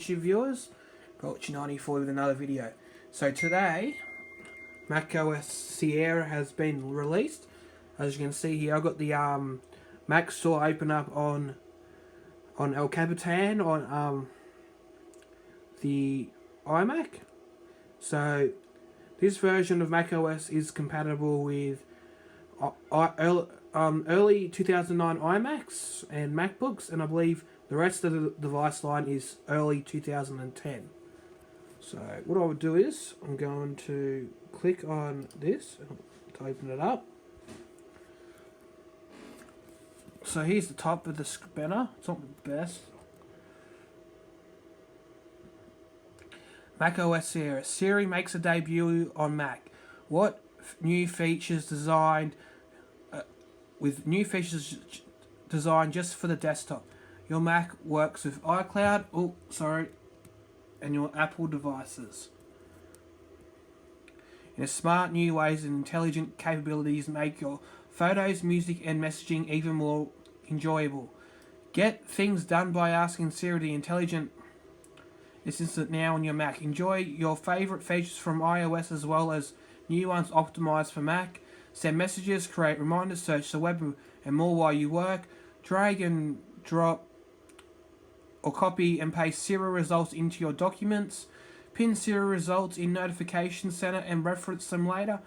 YouTube viewers. Got you 94 with another video. So today, macOS Sierra has been released. As you can see here, I've got the Mac store open up on El Capitan on the iMac. So this version of macOS is compatible with early 2009 iMacs and MacBooks, and I believe the rest of the device line is early 2010. So what I would do is I'm going to click on this to open it up. So here's the top of the banner. It's not the best. macOS Sierra. Siri makes a debut on Mac. What new features designed with new features designed just for the desktop? Your Mac works with iCloud, and your Apple devices. In smart new ways and intelligent capabilities make your photos, music, and messaging even more enjoyable. Get things done by asking Siri, the intelligent assistant, now on your Mac. Enjoy your favorite features from iOS as well as new ones optimized for Mac. Send messages, create reminders, search the web, and more while you work. Drag and drop or copy and paste Siri results into your documents. Pin Siri results in Notification Center and reference them later.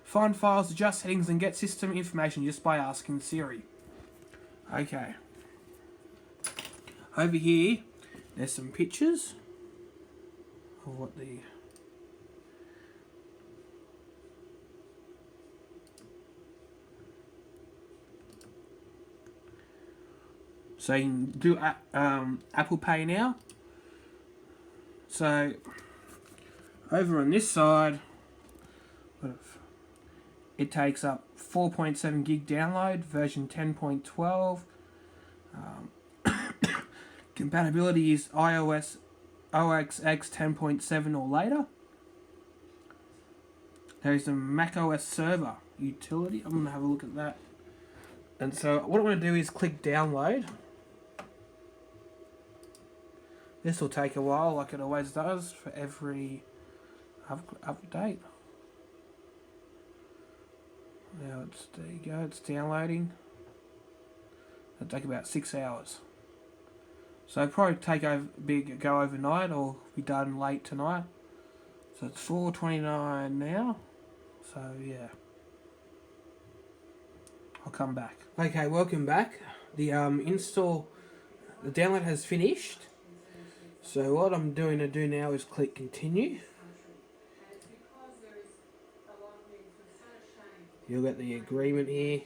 Find files, adjust settings, and get system information just by asking Siri. Okay. Over here, there's some pictures of what the so you can do Apple Pay now. So over on this side, it takes up 4.7 gig download, version 10.12. Compatibility is iOS OS X 10.7 or later. There's a macOS server utility. I'm going to have a look at that. And so what I'm going to do is click download. This will take a while, like it always does for every update. Now there you go, it's downloading. It'll take about 6 hours. So it'll probably go overnight or be done late tonight. So it's 4:29 now. So yeah. I'll come back. Okay, welcome back. The the download has finished. So what I'm doing now is click continue. You'll get the agreement here.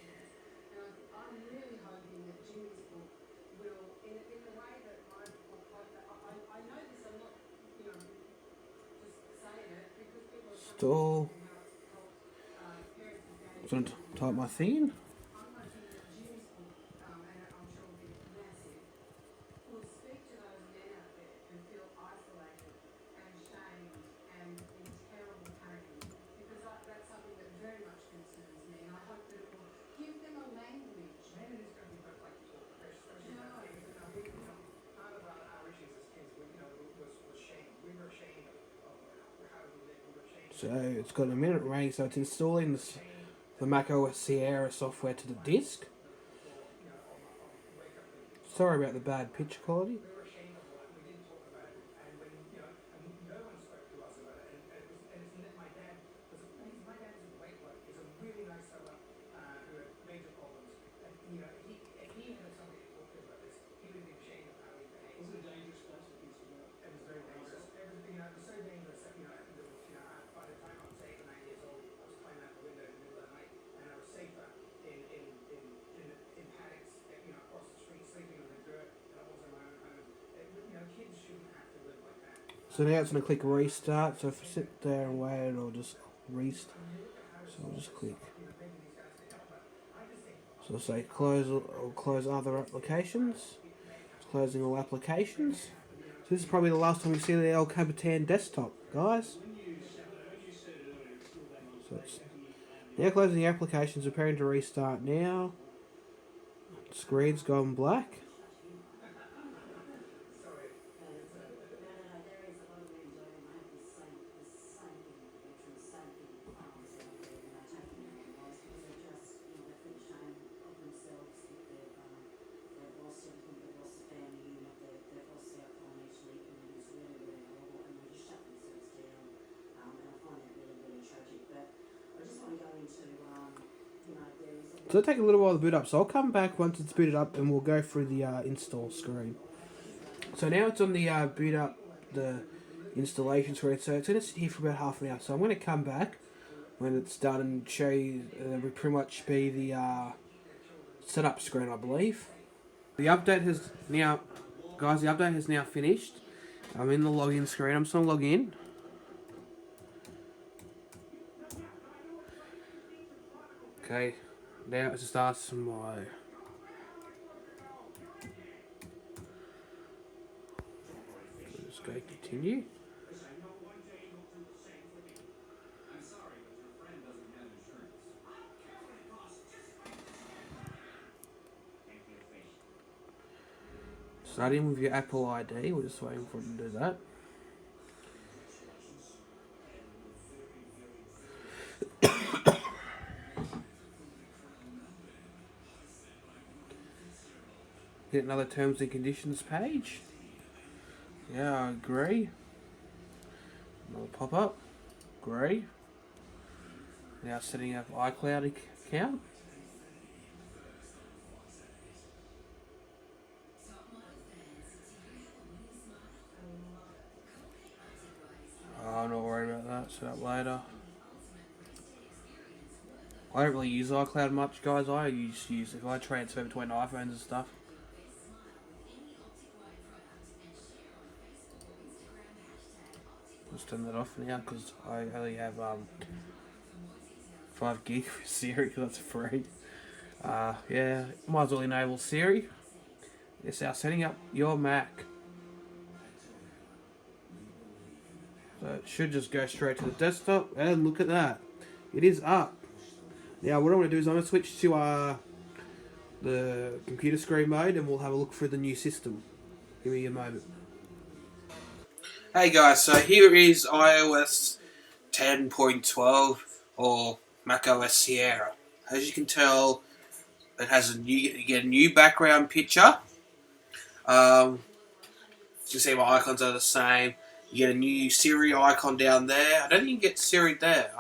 Install. I'm going to type my thing in. So it's got a minute running, so it's installing the macOS Sierra software to the disk. Sorry about the bad picture quality. So now it's going to click restart. So if I sit there and wait, it'll just restart. So I'll just click. So I'll say close or close other applications. It's closing all applications. So this is probably the last time you see the El Capitan desktop, guys. So it's now closing the applications, preparing to restart now. Screen's gone black. So it'll take a little while to boot up. So I'll come back once it's booted up and we'll go through the install screen. So now it's on the boot up the installation screen. So it's going to sit here for about half an hour. So I'm going to come back when it's done and show you. Will pretty much be the setup screen, I believe. The update has now, guys. The update has now finished. I'm in the login screen. I'm just going to log in. Okay, now it just asks my. Just go continue. Starting with your Apple ID, we're just waiting for it to do that. Get another terms and conditions page. Yeah, I agree. Another pop up. Agree. Now setting up iCloud account. Oh, I'm not worried about that. Set up later. I don't really use iCloud much, guys. I use if I transfer between iPhones and stuff. Let's turn that off now because I only have 5 gig for Siri because that's free. Yeah, might as well enable Siri. It's now setting up your Mac. So it should just go straight to the desktop and look at that. It is up. Now what I'm going to do is I'm going to switch to the computer screen mode and we'll have a look through the new system. Give me a moment. Hey guys, so here is iOS 10.12 or macOS Sierra. As you can tell, it has you get a new background picture. You can see my icons are the same. You get a new Siri icon down there. I don't think you get Siri there.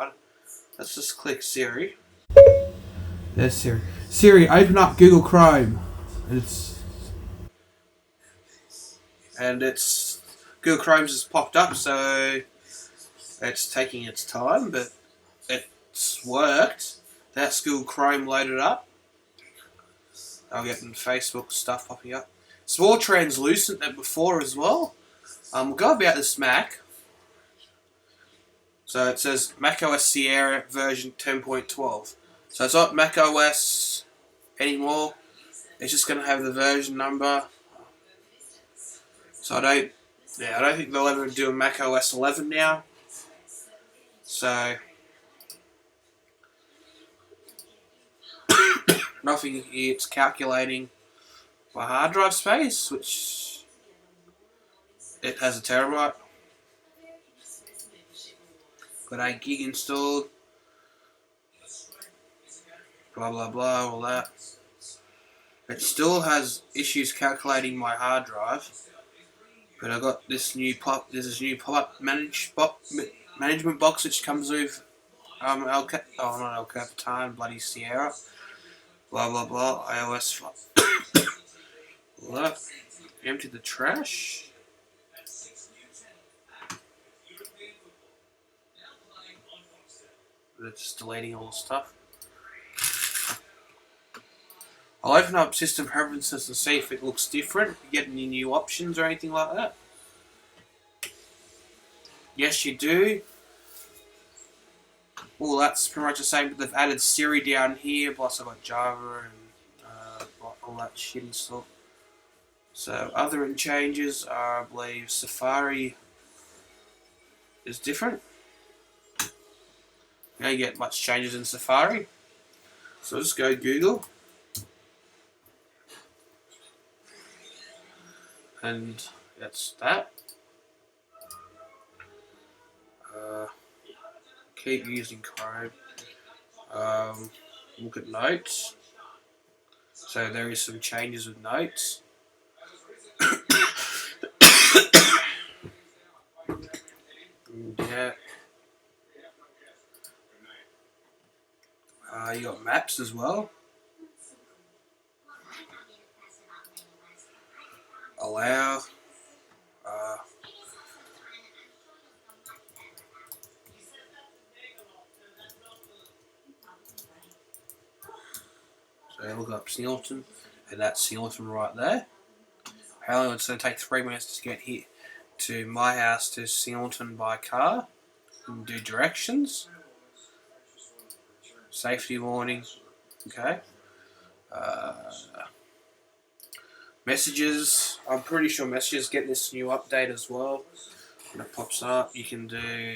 Let's just click Siri. There's Siri. Siri, open up Google Chrome. It's Google Chrome's just popped up, so it's taking its time, but it's worked. That's Google Chrome loaded up. I'm getting Facebook stuff popping up. It's more translucent than before as well. We'll go about this Mac. So it says macOS Sierra version 10.12. So it's not macOS anymore. It's just going to have the version number. So I don't think they'll ever do a macOS 11 now. So nothing here. It's calculating my hard drive space, which it has a terabyte. Got 8 gig installed. Blah blah blah, all that. It still has issues calculating my hard drive, but I got this new pop-up management box which comes with not El Capitan, bloody Sierra. Blah blah blah. iOS. All that. Empty the trash. It's just deleting all the stuff. I'll open up system preferences to see if it looks different. You get any new options or anything like that. Yes, you do. Well, that's pretty much the same, but they've added Siri down here, plus I've got Java and all that shit installed. So, other changes are, I believe, Safari is different. You don't get much changes in Safari. So, I'll just go Google. And that's that. Keep using Chrome. Look at notes. So there is some changes with notes. Yeah. You got maps as well. allow. So look up Singleton, and that's Singleton right there. Apparently it's going to take 3 minutes to get here to my house to Singleton by car and do directions. Safety warning. Okay. Messages. I'm pretty sure Messages get this new update as well. When it pops up, you can do.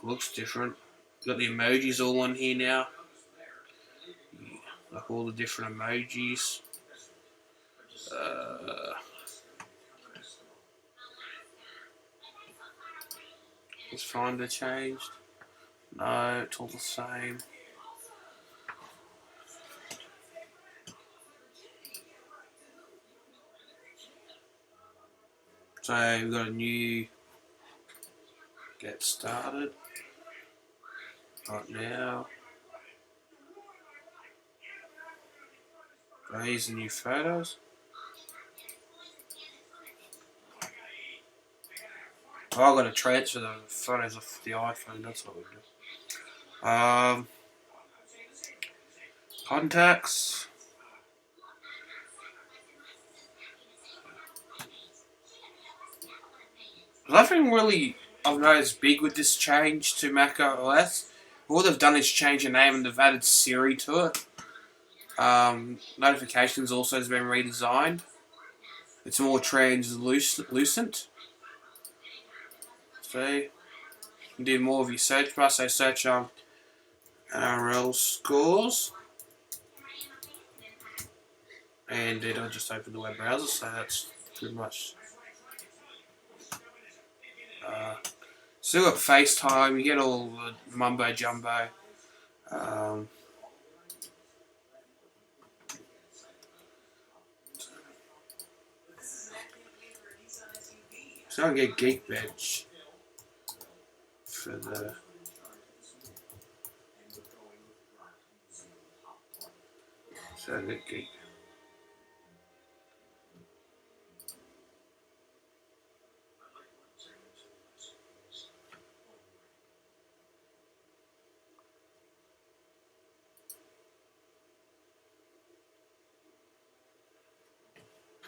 Looks different. Got the emojis all on here now. Like all the different emojis. Is Finder changed? No, it's all the same. So we've got a new get started right now. So here's the new photos. Oh, I've got to transfer the photos off the iPhone, that's what we do. Contacts. Nothing really I've noticed big with this change to macOS. All they've done is change the name and they've added Siri to it. Notifications also has been redesigned. It's more translucent. So you can do more of your search bar. So search NRL scores. And it'll just open the web browser, so that's pretty much. Still got FaceTime, you get all the mumbo jumbo. So I can get Geekbench for the. So I get Geek.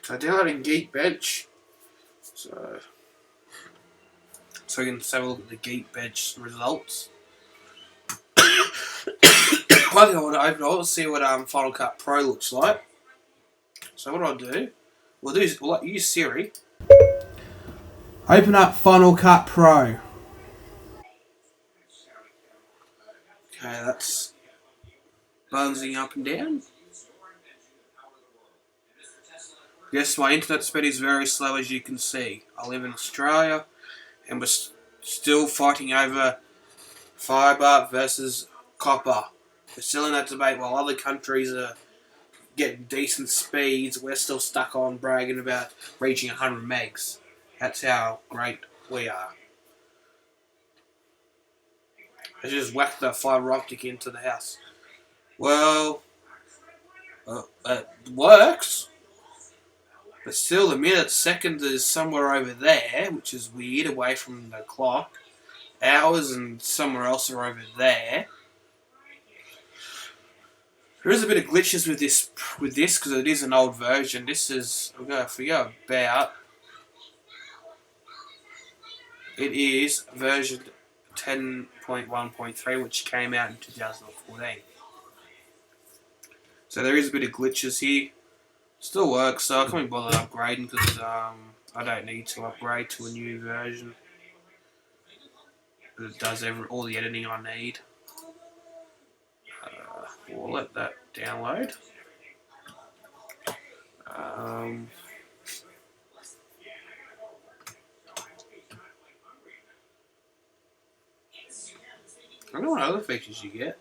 So I downloaded Geekbench. So we can have a look at the Geekbench results. One thing I want to open, I want to see what Final Cut Pro looks like. So what I'll do, we'll use Siri. Open up Final Cut Pro. Okay, that's bouncing up and down. Yes, my internet speed is very slow, as you can see. I live in Australia, and we're still fighting over fibre versus copper. We're still in that debate. While other countries are getting decent speeds, we're still stuck on bragging about reaching 100 megs. That's how great we are. I just whacked the fibre optic into the house. Well, it works. But still, the minute second is somewhere over there, which is weird, away from the clock. Hours and somewhere else are over there. There is a bit of glitches with this because it is an old version. This is, if we go about, it is version 10.1.3, which came out in 2014. So there is a bit of glitches here. Still works, so I can't be bothered upgrading because I don't need to upgrade to a new version. But it does all the editing I need. We'll let that download. I don't know what other features you get.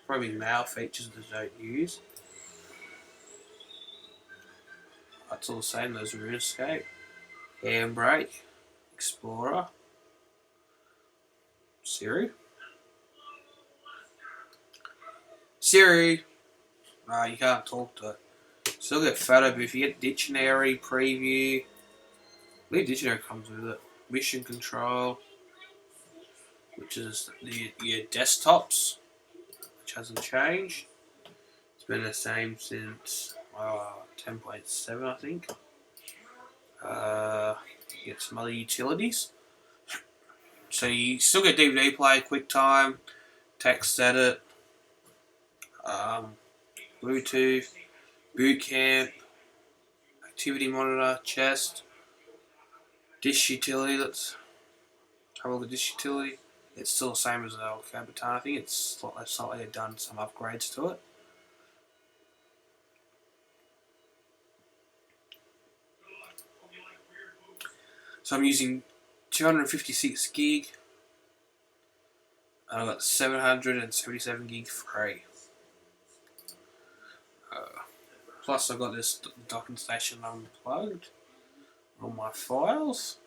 Probably mail features that I don't use. That's all the same, those are Escape, Handbrake, Explorer, Siri. Siri! You can't talk to it. Still get photo booth. You get dictionary, preview. I believe dictionary comes with it. Mission control, which is your desktops, which hasn't changed. It's been the same since 10.7, I think. Get some other utilities. So you still get DVD player, QuickTime, text edit, Bluetooth, boot camp, activity monitor, chest, dish utility. Let's have a look at dish utility. It's still the same as the old Capitan. I think it's slightly done some upgrades to it. So I'm using 256 gig. And I've got 777 gig free. Plus I've got this docking station unplugged on my files.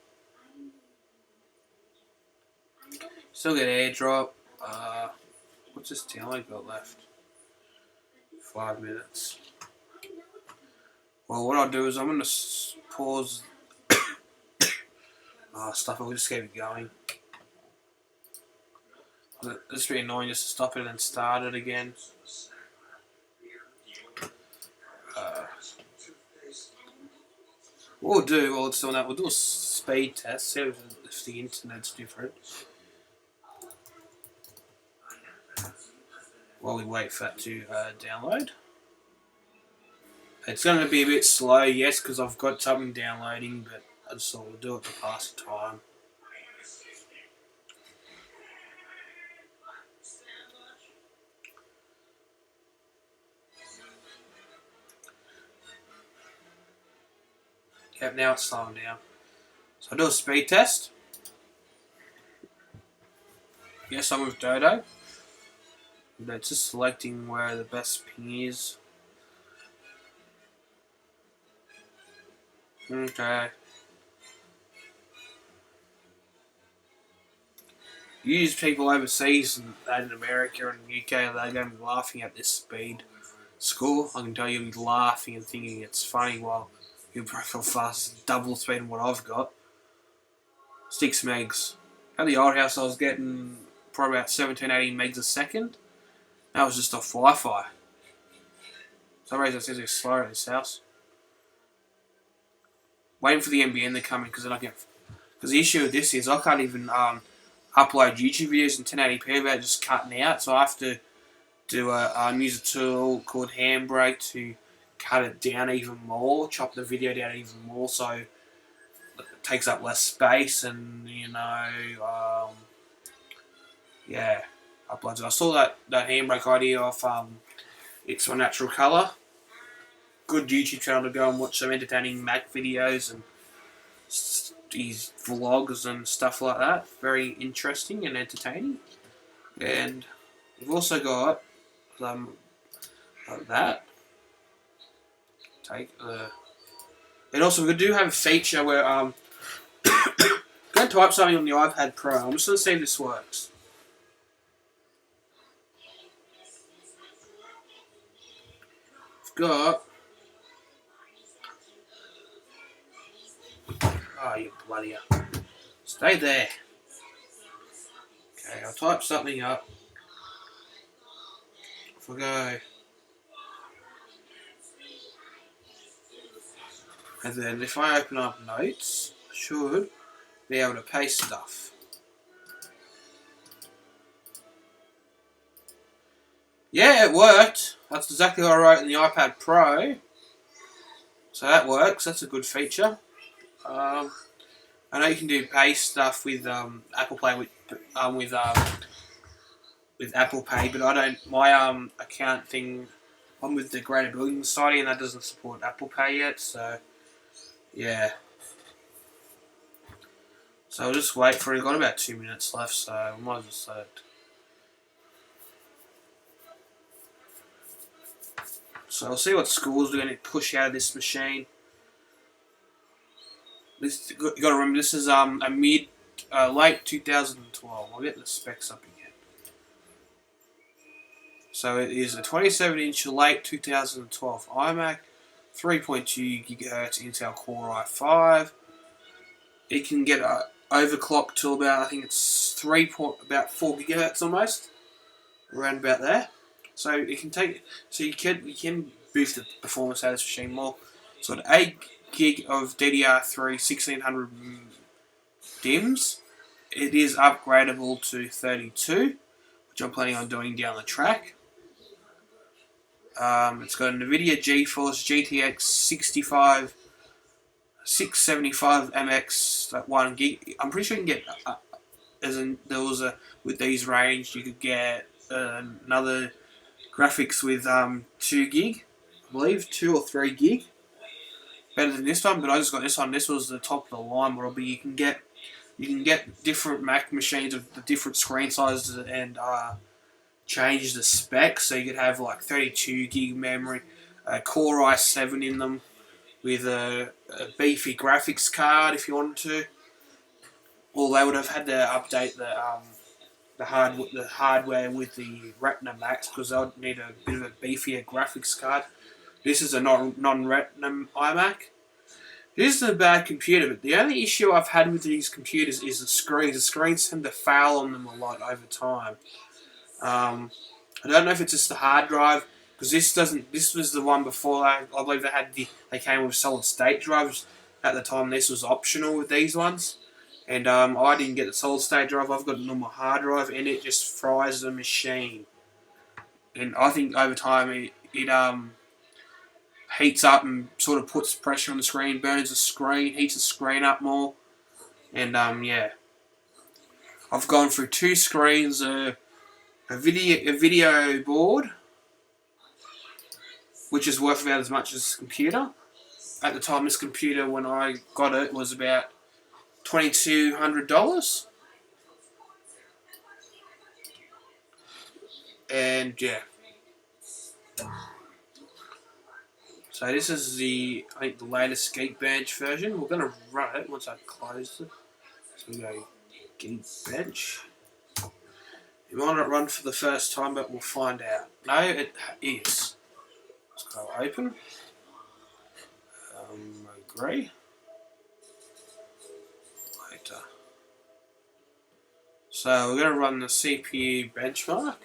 Still get AirDrop. What's this download got left? 5 minutes. Well, what I'll do is I'm going to pause stuff. I'll just keep it going. It's really annoying just to stop it and then start it again. What we'll do while it's doing that, we'll do a speed test, see if the internet's different. While we wait for that to download. It's going to be a bit slow, yes, because I've got something downloading, but I just thought we'll do it to pass the time. Yep, now it's slowing down. So I'll do a speed test. Yes, I'm with Dodo. But it's just selecting where the best ping is. Okay. Use people overseas and in America and UK, they're going to be laughing at this speed score. I can tell you'll be laughing and thinking it's funny while your profile fast is double speed than what I've got. 6 megs. At the old house I was getting probably about 17-18 megs a second. That was just off Wi-Fi. For some reason it says it's slower at this house. Waiting for the NBN to come in because then I can. Because the issue with this is I can't even upload YouTube videos in 1080p without just cutting out. So I have to do use a tool called Handbrake to cut it down even more, chop the video down even more, so it takes up less space and yeah, uploads it. I saw that Handbrake idea off It's My Natural Colour. Good YouTube channel to go and watch some entertaining Mac videos and his vlogs and stuff like that. Very interesting and entertaining. And we've also got like that. And also we do have a feature where I'm going to type something on the iPad Pro. I'm just going to see if this works. I've got. Oh, you bloody hell. Stay there. Okay, I'll type something up. If I go. And then if I open up notes, I should be able to paste stuff. Yeah, it worked. That's exactly what I wrote in the iPad Pro. So that works. That's a good feature. I know you can do paste stuff with Apple Pay with Apple Pay, but I don't. My account thing, I'm with the Greater Building Society, and that doesn't support Apple Pay yet. So yeah. So I'll just wait for it. I've got about 2 minutes left, so I might as well set it. So I'll see what schools we're going to push out of this machine. This, you got to remember, this is a late 2012. I'll get the specs up again. So it is a 27-inch late 2012 iMac 3.2 gigahertz Intel Core i5. It can get overclocked to about, I think it's about 4 gigahertz almost, around about there. So it can take, so you can boost the performance out of this machine more. It's got 8 gig of DDR3 1600 DIMMs. It is upgradable to 32, which I'm planning on doing down the track. It's got a NVIDIA GeForce GTX 675 MX, like 1 gig. I'm pretty sure you can get, with these range, you could get another graphics with 2 gig, I believe, 2 or 3 gig. Better than this one, but I just got this one. This was the top of the line model, but you can get different Mac machines of the different screen sizes and change the specs. So you could have like 32 gig memory, Core i7 in them, with a beefy graphics card if you wanted to. Or they would have had to update the hardware with the Retina Max, because they would need a bit of a beefier graphics card. This is a non-Retina iMac. This is a bad computer, but the only issue I've had with these computers is the screens. The screens tend to fail on them a lot over time. I don't know if it's just the hard drive, because this was the one before. I believe they came with solid state drives at the time. This was optional with these ones, and I didn't get the solid state drive. I've got a normal hard drive, and it just fries the machine. And I think over time it heats up and sort of puts pressure on the screen, burns the screen, heats the screen up more, and yeah. I've gone through 2 screens, a video board, which is worth about as much as this computer. At the time, this computer, when I got it, was about $2,200. And yeah. So this is I think the latest Geekbench version. We're going to run it once I close it. So we go Geekbench. It might not run for the first time, but we'll find out. No, it is. Let's go open. Agree. Later. So we're going to run the CPU benchmark.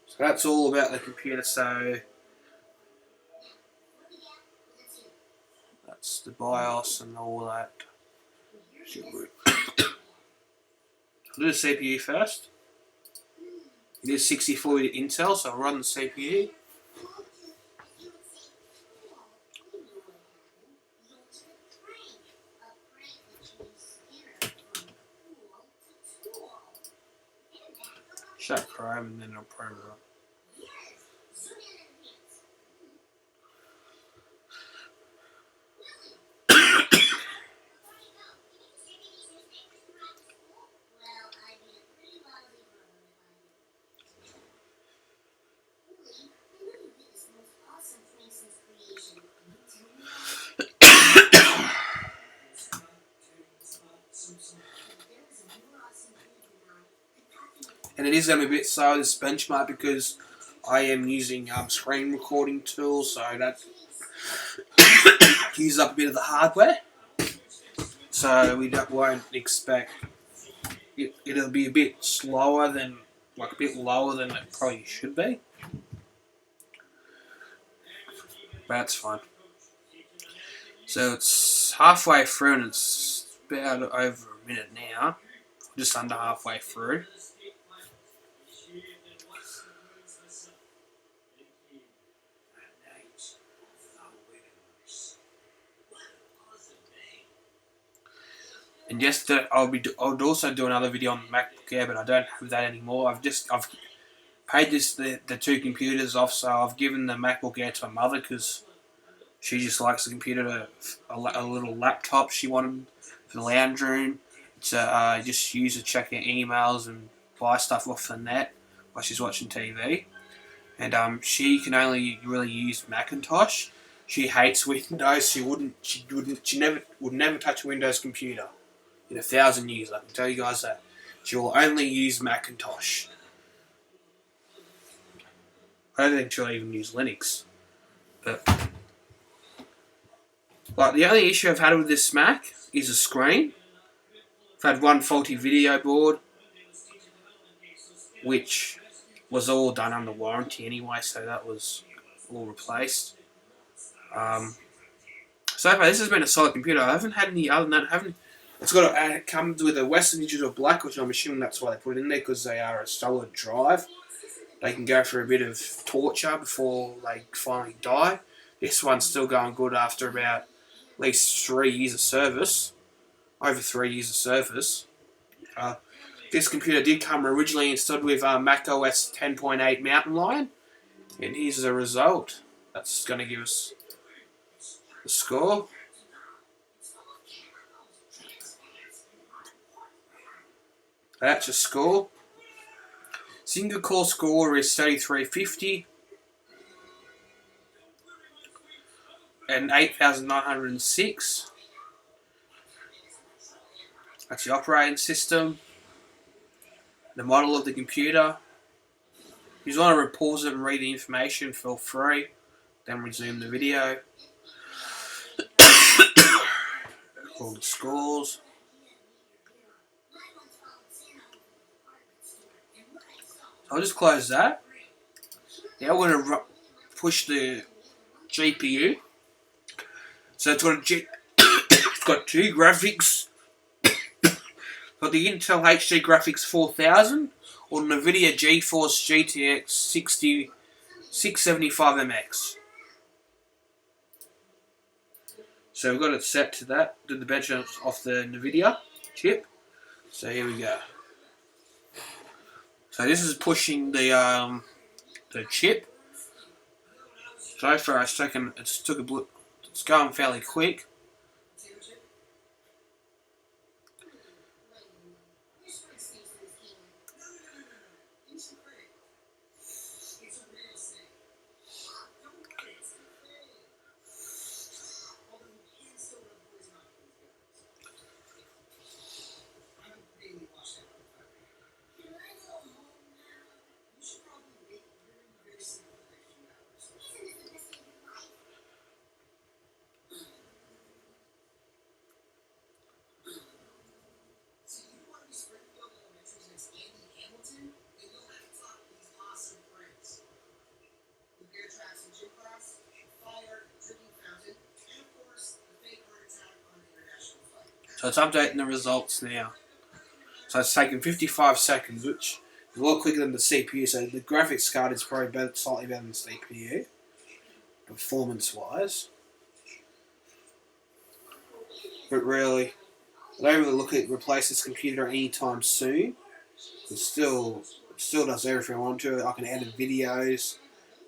So that's all about the computer. So that's the BIOS and all that. I'll do the CPU first. It is 64-bit Intel, so I'll run the CPU. Shut Chrome and then I'll program it up. And it is going to be a bit slow, this benchmark, because I am using screen recording tools, so that uses up a bit of the hardware. So we won't expect it'll be a bit slower than, like a bit lower than it probably should be. But that's fine. So it's halfway through, and it's about over a minute now, just under halfway through. And yes, I'll also do another video on the MacBook Air, but I don't have that anymore. I've paid the 2 computers off, so I've given the MacBook Air to my mother because she just likes the computer, a little laptop she wanted for the lounge room. To just use to check her emails and buy stuff off the net while she's watching TV. And she can only really use Macintosh. She hates Windows. She would never touch a Windows computer. in 1,000 years. I can tell you guys that. She will only use Macintosh. I don't think she'll even use Linux. But like, the only issue I've had with this Mac is the screen. I've had one faulty video board, which was all done under warranty anyway, so that was all replaced. So far, this has been a solid computer. I haven't had any other than that. It's got it comes with a Western Digital Black, which I'm assuming that's why they put it in there, because they are a solid drive. They can go for a bit of torture before they finally die. This one's still going good after about at least 3 years of service. Over 3 years of service. This computer did come originally installed with macOS 10.8 Mountain Lion. And here's the result. That's going to give us the score. That's a score. Single core score is 3350 and 8906. That's the operating system. The model of the computer. If you want to pause it and read the information, feel free. Then resume the video. All the scores. I'll just close that. Now we're going to push the GPU. So it's got two graphics. Got the Intel HD Graphics 4000 or NVIDIA GeForce GTX 675MX. So we've got it set to that. Did the benchmark off the NVIDIA chip. So here we go. So this is pushing the chip. So far it's going fairly quick. So it's updating the results now. So it's taken 55 seconds, which is a lot quicker than the CPU. So the graphics card is probably slightly better than the CPU, performance-wise. But really, I don't really look at replace this computer anytime soon. It still does everything I want to. I can edit videos.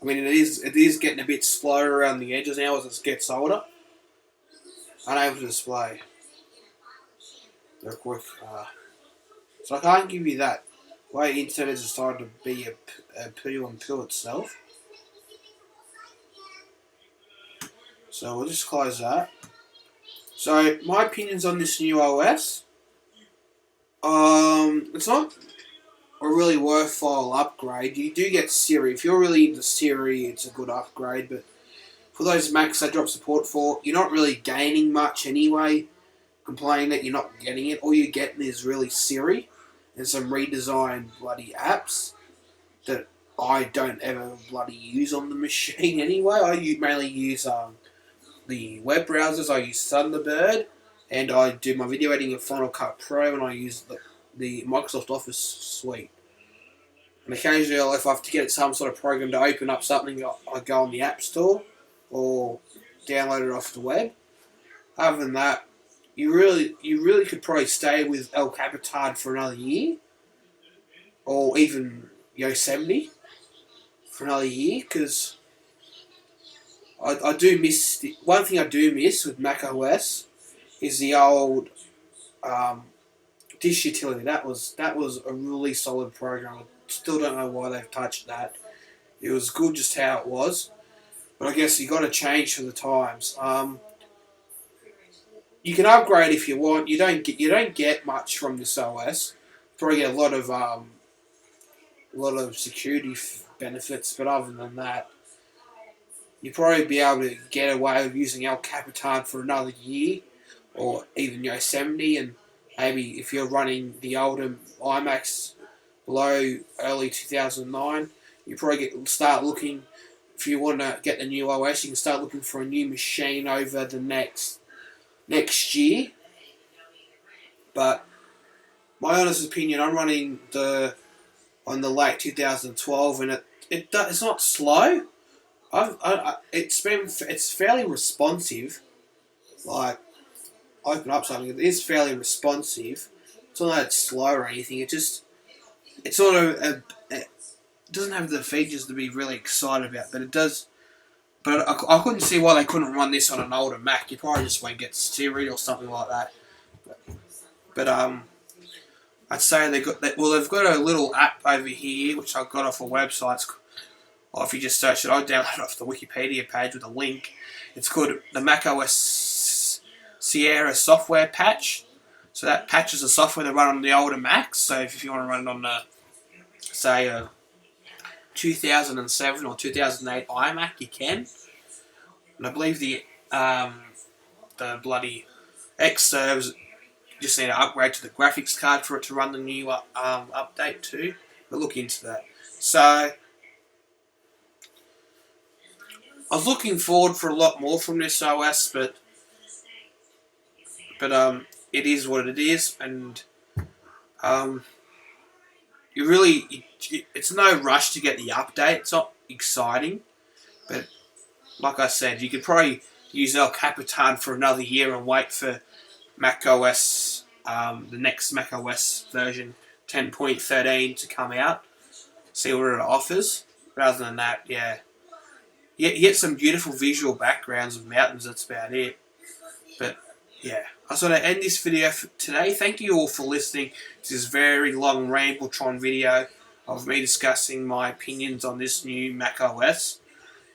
I mean, it is getting a bit slower around the edges now as it gets older. Unable to display. They're quick. So I can't give you that. The way internet has started to be a pill and pill itself. So we'll just close that. So my opinions on this new OS. It's not a really worthwhile upgrade. You do get Siri. If you're really into Siri, it's a good upgrade. But for those Macs they drop support for, you're not really gaining much anyway. Complaining that you're not getting it. All you're getting is really Siri and some redesigned bloody apps that I don't ever bloody use on the machine anyway. I mainly use the web browsers. I use Thunderbird and I do my video editing in Final Cut Pro and I use the Microsoft Office suite. And occasionally if I have to get some sort of program to open up something, I go on the App Store or download it off the web. Other than that, you really could probably stay with El Capitan for another year, or even Yosemite for another year, because I do miss one thing I do miss with macOS is the old dish utility. That was a really solid program. I still don't know why they've touched that. It was good just how it was, but I guess you got to change for the times. You can upgrade if you want. You don't get much from this OS. Probably get a lot of security benefits, but other than that, you'd probably be able to get away with using El Capitan for another year, or even Yosemite, and maybe if you're running the older iMacs below early 2009, you probably start looking. If you want to get the new OS, you can start looking for a new machine over the next year. But my honest opinion, I'm running on the late 2012, and it's not slow. It's fairly responsive. Like, open up something, it is fairly responsive. It's not that it's slow or anything. It's sort of it doesn't have the features to be really excited about, but it does. But I couldn't see why they couldn't run this on an older Mac. You probably just won't get Siri or something like that. But I'd say they've got a little app over here which I got off a website. Or if you just search it, I downloaded it off the Wikipedia page with a link. It's called the macOS Sierra software patch. So that patches the software that run on the older Macs. So if you want to run it on say a 2007 or 2008 iMac, you can. And I believe the bloody X servers just need to upgrade to the graphics card for it to run the new update too. But look into that. So I was looking forward for a lot more from this OS, but it is what it is, and it's no rush to get the update. It's not exciting, but like I said, you could probably use El Capitan for another year and wait for macOS, the next macOS version 10.13 to come out. See what it offers. Rather than that, yeah. You get some beautiful visual backgrounds of mountains, that's about it. But, yeah. I just want to end this video for today. Thank you all for listening to this very long Rambletron video of me discussing my opinions on this new macOS.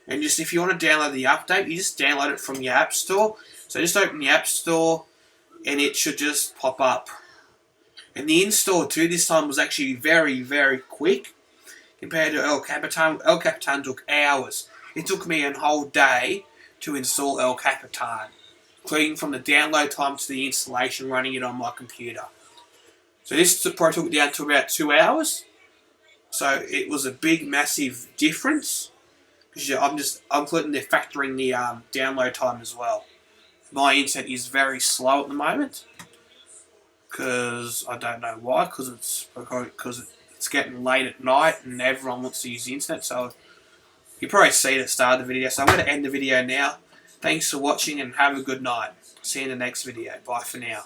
And just if you want to download the update, you just download it from your App Store. So just open the App Store and it should just pop up. And the install too this time was actually very, very quick compared to El Capitan. El Capitan took hours. It took me a whole day to install El Capitan, including from the download time to the installation, running it on my computer. So this probably took down to about 2 hours. So it was a big, massive difference. Because I'm factoring the download time as well. My internet is very slow at the moment. Because I don't know why. Because it's getting late at night and everyone wants to use the internet. So you probably see it at the start of the video. So I'm going to end the video now. Thanks for watching and have a good night. See you in the next video. Bye for now.